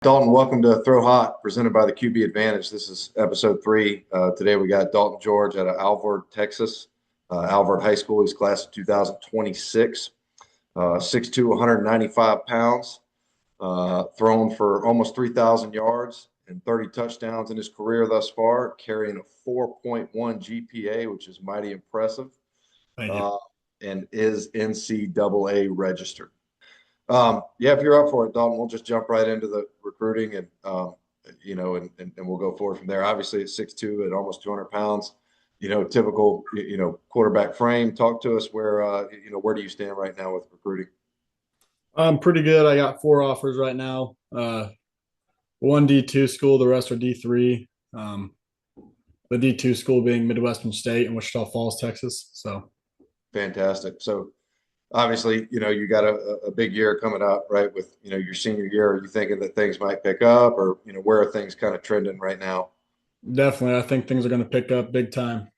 Dalton, welcome to Throw Hot, presented by the QB Advantage. This is episode 3. Today we got Dalton George out of Alvord, Texas, Alvord High School. He's class of 2026, 6'2", 195 pounds, thrown for almost 3,000 yards and 30 touchdowns in his career thus far, carrying a 4.1 GPA, which is mighty impressive, Thank you. and is NCAA registered. Yeah, if you're up for it, Dalton, we'll just jump right into the recruiting and we'll go forward from there. Obviously, at 6'2", at almost 200 pounds, typical, quarterback frame. Talk to us where do you stand right now with recruiting? I'm pretty good. I got 4 offers right now. One D2 school, the rest are D3. The D2 school being Midwestern State in Wichita Falls, Texas. So Fantastic. So obviously, you got a big year coming up, right? With, your senior year. Are you thinking that things might pick up, or, where are things kind of trending right now? definitely, I think things are going to pick up big time.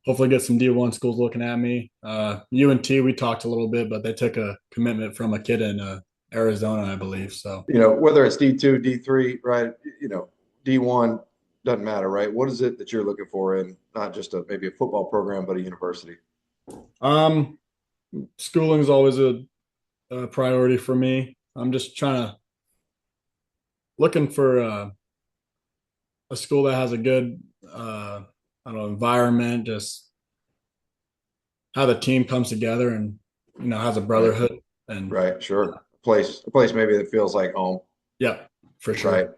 Hopefully get some D1 schools looking at me. UNT, we talked a little bit, but they took a commitment from a kid in Arizona, I believe. So, Whether it's D2, D3, right? D1 doesn't matter, right? What is it that you're looking for in not just maybe a football program, but a university? um, schooling is always a priority for me. I'm just looking for a school that has a good I don't know, environment, just how the team comes together and has a Right. brotherhood and Right. Sure. A place maybe that feels like home. yeah, for sure. Right.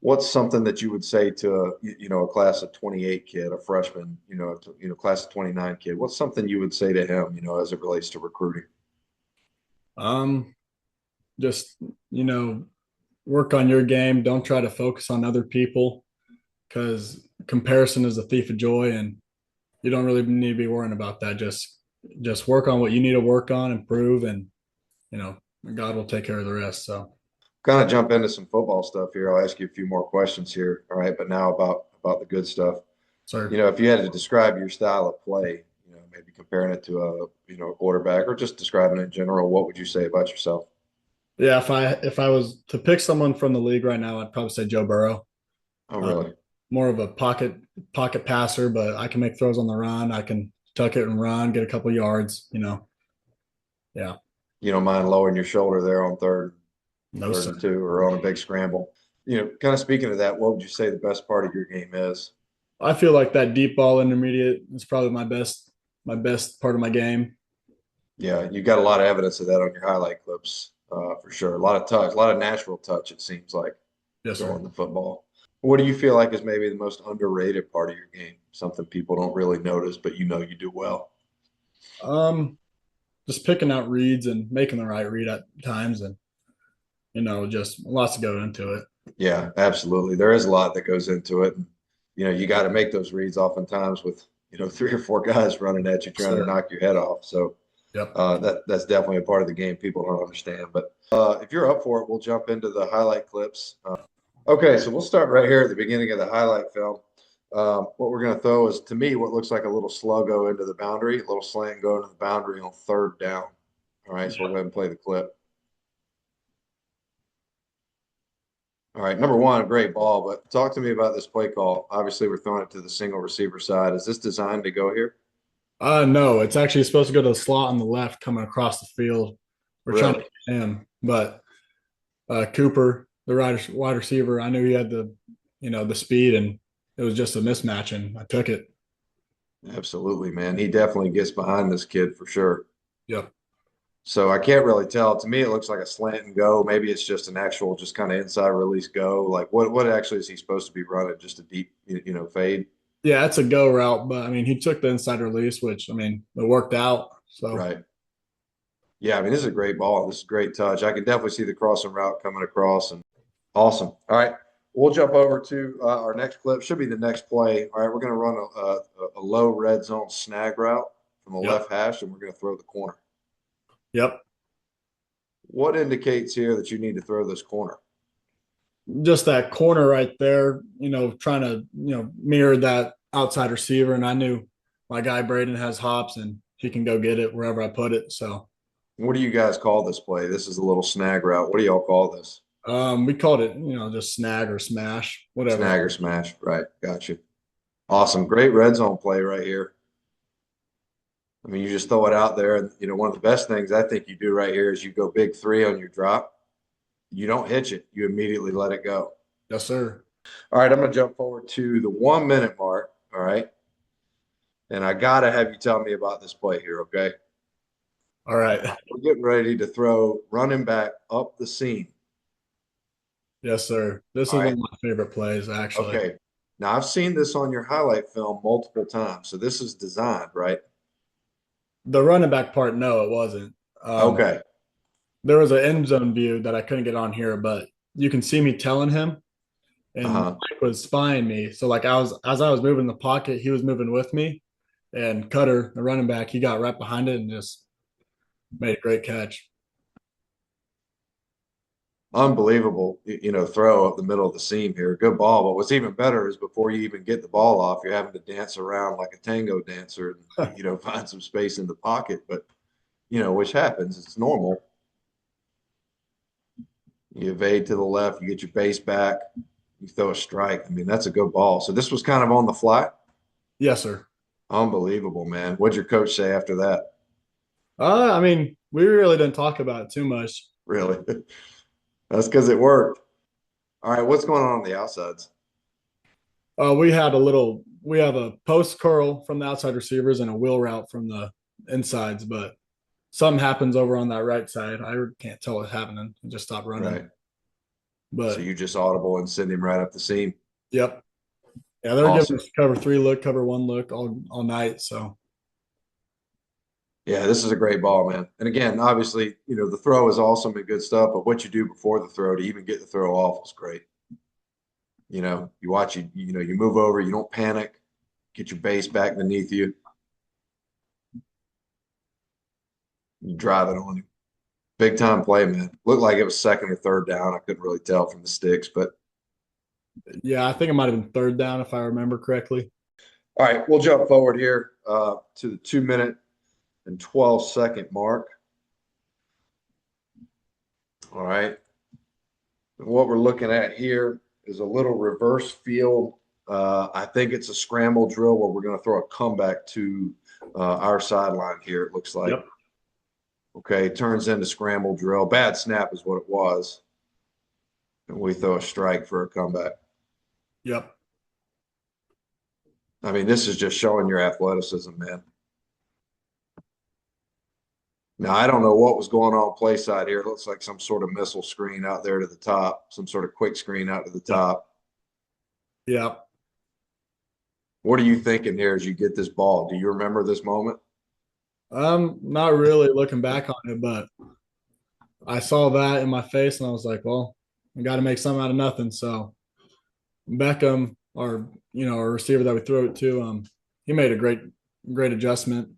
What's something that you would say to a class of 28 kid, a freshman, class of 29 kid? What's something you would say to him, as it relates to recruiting? Um, just you know, work on your game. Don't try to focus on other people because comparison is a thief of joy, and you don't really need to be worrying about that. Just work on what you need to work on, improve, and you know, God will take care of the rest. So, Kind of jump into some football stuff here. I'll ask you a few more questions here. All right. But now about the good stuff. sir. If you had to describe your style of play, maybe comparing it to a quarterback or just describing it in general, what would you say about yourself? Yeah, if I was to pick someone from the league right now, I'd probably say Joe Burrow. Oh, Uh, really? More of a pocket passer, but I can make throws on the run. I can tuck it and run, get a couple yards. Yeah, You don't mind lowering your shoulder there on no third sir. and two, or on a big scramble. Kind of speaking of that, what would you say the best part of your game is? I feel like that deep ball intermediate is probably my best part of my game. Yeah, you got a lot of evidence of that on your highlight clips, for sure. A lot of touch, a lot of natural touch, it seems like, Yes, sir. throwing the football. What do you feel like is maybe the most underrated part of your game? Something people don't really notice, but you do well. Um, just picking out reads and making the right read at times, and just lots to go into it. Yeah, absolutely. There is a lot that goes into it. And, you got to make those reads oftentimes with, 3 or 4 guys running at you Yes, trying to sir. knock your head off. So Yep. that's definitely a part of the game people don't understand. But if you're up for it, we'll jump into the highlight clips. Okay, so we'll start right here at the beginning of the highlight film. What we're going to throw is, to me, what looks like a little slug go into the boundary, a little slant go into the boundary on 3rd down. All right, so we'll go ahead and play the clip. All right, number one, great ball, but talk to me about this play call. Obviously, we're throwing it to the single receiver side. Is this designed to go here? No, it's actually supposed to go to the slot on the left, coming across the field. We're trying to Really? get him, but Cooper, the wide receiver, I knew he had the speed, and it was just a mismatch, and I took it. Absolutely, man. He definitely gets behind this kid for sure. Yep. So I can't really tell. To me, it looks like a slant and go. Maybe it's just an actual, just kind of inside release go. Like what actually is he supposed to be running? Just a deep, fade? Yeah, it's a go route, but I mean, he took the inside release, which I mean, it worked out. So, Right. Yeah, I mean, this is a great ball. This is a great touch. I can definitely see the crossing route coming across, and awesome. All right, we'll jump over to our next clip. Should be the next play. All right, we're going to run a low red zone snag route from the yep, left hash, and we're going to throw the corner. yep. What indicates here that you need to throw this corner? Just that corner right there, trying to mirror that outside receiver, and I knew my guy Braden has hops, and he can go get it wherever I put it. So, What do you guys call this play? This is a little snag route. What do y'all call this? We called it, just snag or smash, whatever. Snag or smash. Right. Gotcha. Awesome. Great red zone play right here. I mean, you just throw it out there. And, one of the best things I think you do right here is you go big three on your drop. You don't hitch it. You immediately let it go. Yes, sir. All right. I'm going to jump forward to the 1 minute mark. All right. And I got to have you tell me about this play here. Okay. All right. We're getting ready to throw running back up the seam. Yes, sir. This All is one right. of my favorite plays, actually. Okay. Now I've seen this on your highlight film multiple times. So this is designed, right? The running back part, no, it wasn't. Okay. There was an end zone view that I couldn't get on here, but you can see me telling him, and Uh-huh. Mike was spying me. So like as I was moving in the pocket, he was moving with me, and Cutter, the running back, he got right behind it and just made a great catch. Unbelievable, throw up the middle of the seam here. Good ball. But what's even better is before you even get the ball off, you're having to dance around like a tango dancer and, find some space in the pocket. But, which happens. It's normal. You evade to the left, you get your base back, you throw a strike. I mean, that's a good ball. So this was kind of on the fly. Yes, sir. Unbelievable, man. What'd your coach say after that? I mean, we really didn't talk about it too much. Really? That's because it worked. All right, what's going on the outsides? We have a post curl from the outside receivers and a wheel route from the insides, but something happens over on that right side. I can't tell what's happening. It just stopped running. Right. So But you just audible and send him right up the seam. yep. Yeah, they're giving Awesome. us cover three look, cover one look all night. So Yeah, this is a great ball, man. And again, obviously, the throw is awesome and good stuff, but what you do before the throw to even get the throw off is great. You watch you move over, you don't panic, get your base back beneath you, you drive it on him. Big time play, man. Looked like it was second or third down. I couldn't really tell from the sticks, but yeah, I think it might have been third down if I remember correctly. all right, we'll jump forward here to the 2 minute and 12 second mark. All right. And what we're looking at here is a little reverse field. I think it's a scramble drill where we're going to throw a comeback to our sideline here, it looks like. Yep. Okay, turns into scramble drill. Bad snap is what it was. And we throw a strike for a comeback. Yep. I mean, this is just showing your athleticism, man. Now, I don't know what was going on play side here. It looks like some sort of missile screen out there to the top, some sort of quick screen out to the Yep. top. Yep. What are you thinking here as you get this ball? Do you remember this moment? Not really looking back on it, but I saw that in my face and I was like, well, I got to make something out of nothing. So Beckham, our receiver that we threw it to, he made a great adjustment.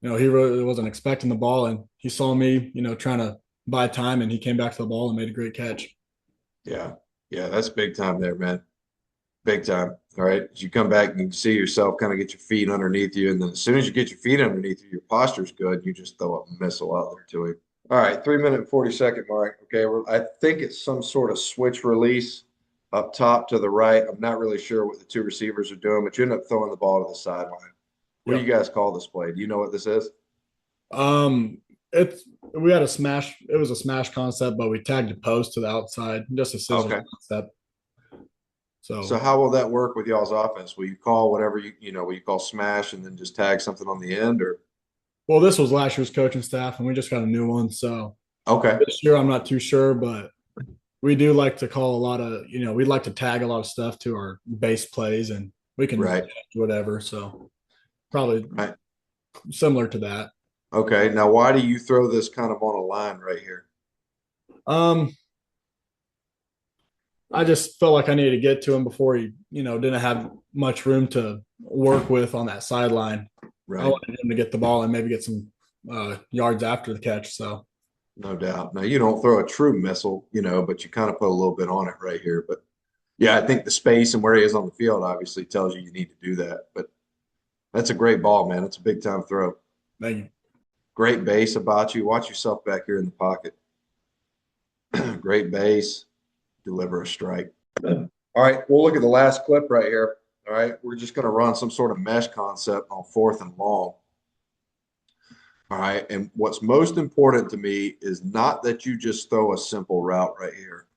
He really wasn't expecting the ball, and he saw me, trying to buy time, and he came back to the ball and made a great catch. Yeah. Yeah, that's big time there, man. Big time. All right. As you come back, you can see yourself kind of get your feet underneath you. And then as soon as you get your feet underneath you, your posture's good. You just throw a missile out there to him. All right. 3 minute and 40 second mark. Okay. I think it's some sort of switch release up top to the right. I'm not really sure what the two receivers are doing, but you end up throwing the ball to the sideline. What do you Yep. guys call this play? Do you know what this is? It's we had a smash. It was a smash concept, but we tagged a post to the outside, just a scissors Okay. concept. So So, how will that work with y'all's offense? Will you call whatever will you call smash and then just tag something on the end or well, this was last year's coaching staff, and we just got a new one. So okay. this year, I'm not too sure, but we do like to call a lot of, we'd like to tag a lot of stuff to our base plays, and we can Right. change whatever. So probably Right. similar to that. Okay. Now why do you throw this kind of on a line right here? Um, I just felt like I needed to get to him before he, didn't have much room to work with on that sideline. I Right. wanted him to get the ball and maybe get some yards after the catch. So No doubt. Now you don't throw a true missile, but you kind of put a little bit on it right here. But yeah, I think the space and where he is on the field obviously tells you need to do that. But that's a great ball, man. It's a big time throw. thank you. Great base about you. Watch yourself back here in the pocket. Great base, deliver a strike. All right, we'll look at the last clip right here. All right, we're just going to run some sort of mesh concept on 4th and long. All right, and what's most important to me is not that you just throw a simple route right here,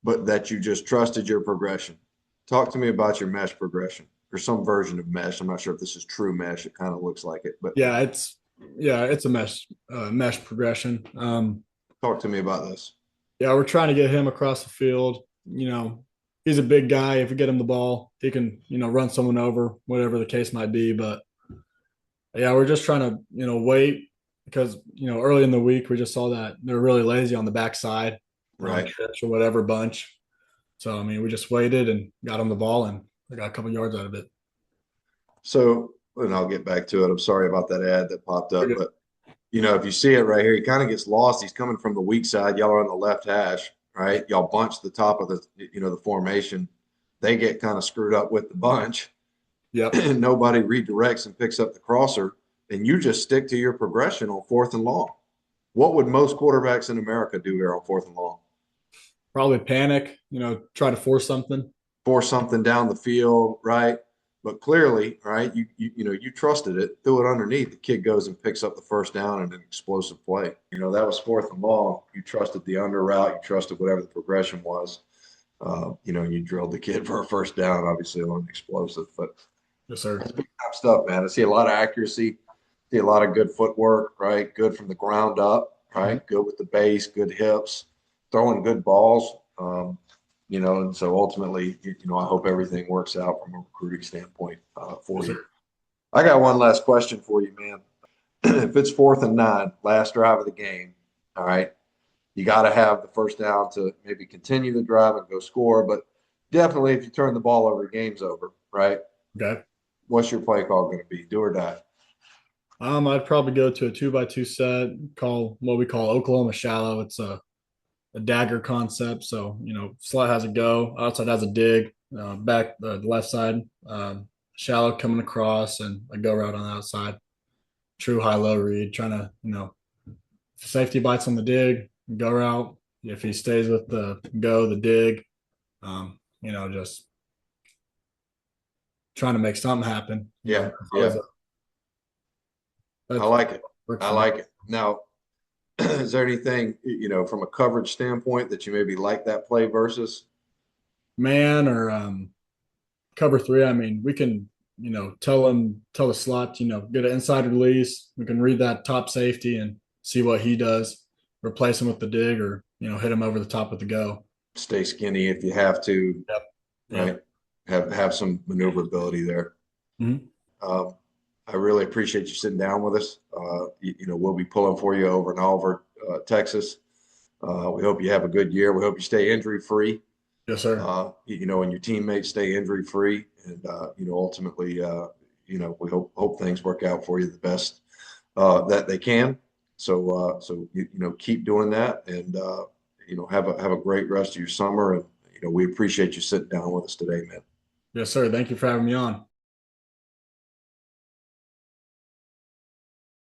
but that you just trusted your progression. Talk to me about your mesh progression or some version of mesh. I'm not sure if this is true mesh. It kind of looks like it, but It's a mesh progression. talk to me about this. Yeah, we're trying to get him across the field. He's a big guy. If we get him the ball, he can, run someone over, whatever the case might be. But yeah, we're just trying to, wait because, early in the week, we just saw that they're really lazy on the backside, Right. trips or whatever bunch. So, I mean, we just waited and got him the ball and we got a couple yards out of it. So, and I'll get back to it. I'm sorry about that ad that popped up, but if you see it right here, he kind of gets lost. He's coming from the weak side. Y'all are on the left hash, right? Y'all bunch the top of the formation. They get kind of screwed up with the bunch. Yep. And nobody redirects and picks up the crosser. And you just stick to your progression on 4th and long. What would most quarterbacks in America do here on 4th and long? Probably panic, try to force something. Force something down the field, right? But clearly, right, you trusted it, threw it underneath. The kid goes and picks up the first down and an explosive play. That was 4th and long. You trusted the under route. You trusted whatever the progression was. You drilled the kid for a first down, obviously on an explosive. But yes, sir. that's big time stuff, man. I see a lot of accuracy, see a lot of good footwork, right? Good from the ground up, right? Mm-hmm. Good with the base, good hips, throwing good balls. And so ultimately, I hope everything works out from a recruiting standpoint for Yes, you. sir. I got one last question for you, man. If it's 4th and 9, last drive of the game, all right, you got to have the first down to maybe continue the drive and go score. But definitely, if you turn the ball over, the game's over, right? Okay. What's your play call going to be? Do or die? I'd probably go to a 2x2 set, call what we call Oklahoma shallow. It's a dagger concept. So, slot has a go, outside has a dig, back the left side, shallow coming across, and a go route on the outside. True high low read, trying to, if the safety bites on the dig, go route. If he stays with the dig, just trying to make something happen. Yeah, yeah. I like it. I like it. Now, is there anything, from a coverage standpoint that you maybe like that play versus? Man or cover three. I mean, we can, tell the slot, get an inside release. We can read that top safety and see what he does, replace him with the dig or, hit him over the top with the go. Stay skinny if you have to, Yep. right? Have some maneuverability there. Mm-hmm. I really appreciate you sitting down with us. We'll be pulling for you over in Albert, Texas. We hope you have a good year. We hope you stay injury free. Yes, sir. And your teammates stay injury free. And, ultimately, we hope things work out for you the best that they can. So, keep doing that and, have a great rest of your summer. And, we appreciate you sitting down with us today, man. Yes, sir. Thank you for having me on.